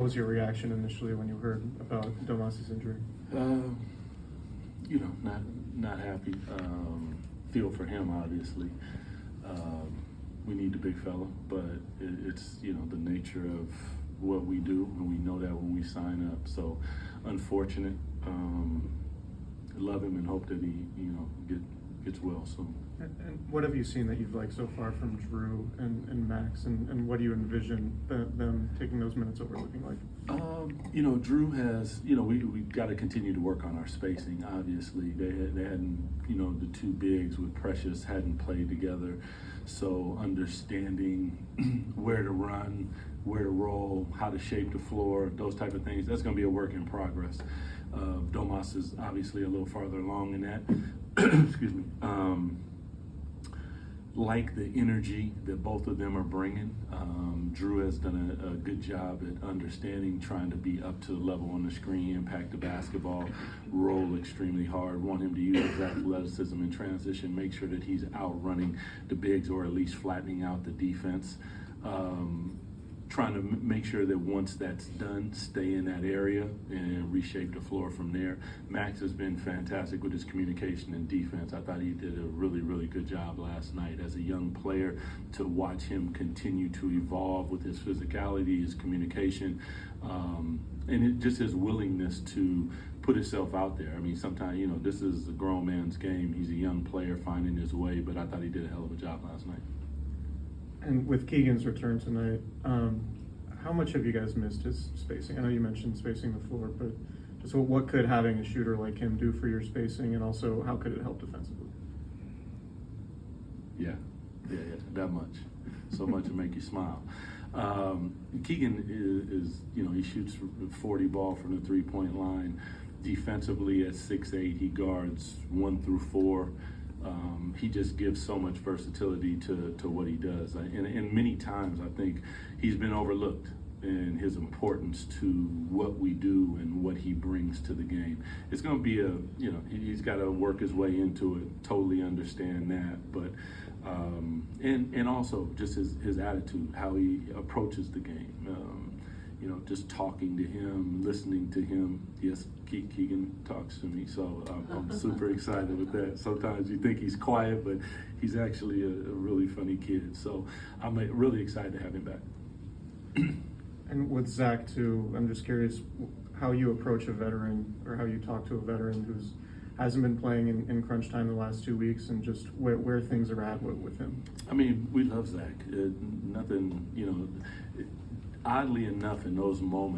What was your reaction initially when you heard about Domas's injury? Not happy. Feel for him, obviously. We need the big fella, but it's the nature of what we do, and we know that when we sign up. So, unfortunate. Love him and hope that he gets well soon. And what have you seen that you've liked so far from Drew and Max, and what do you envision them taking those minutes over looking like? Drew has, we got to continue to work on our spacing. Obviously, they hadn't, the two bigs with Precious hadn't played together, so understanding where to run, where to roll, how to shape the floor, those type of things. That's going to be a work in progress. Domas is obviously a little farther along in that. Excuse me. Like the energy that both of them are bringing. Drew has done a good job at understanding, trying to be up to the level on the screen, impact the basketball, roll extremely hard, want him to use his athleticism in transition, make sure that he's outrunning the bigs or at least flattening out the defense. Trying to make sure that once that's done, stay in that area and reshape the floor from there. Max has been fantastic with his communication and defense. I thought he did a really, really good job last night. As a young player, to watch him continue to evolve with his physicality, his communication, and just his willingness to put himself out there. I mean, sometimes, this is a grown man's game. He's a young player finding his way, but I thought he did a hell of a job last night. And with Keegan's return tonight, how much have you guys missed his spacing? I know you mentioned spacing the floor, but just what could having a shooter like him do for your spacing, and also how could it help defensively? Yeah, that much. So much to make you smile. Keegan is he shoots 40 ball from the three-point line. Defensively at 6'8", he guards 1 through 4. He just gives so much versatility to what he does. And many times I think he's been overlooked in his importance to what we do and what he brings to the game. It's going to be he's got to work his way into it, totally understand that. But, and also just his attitude, how he approaches the game. Just talking to him, listening to him. Yes, Keegan talks to me, so I'm super excited with that. Sometimes you think he's quiet, but he's actually a really funny kid. So I'm really excited to have him back. And with Zach too, I'm just curious how you approach a veteran, or how you talk to a veteran who hasn't been playing in crunch time the last 2 weeks, and just where things are at with him. I mean, we love Zach. Oddly enough, in those moments,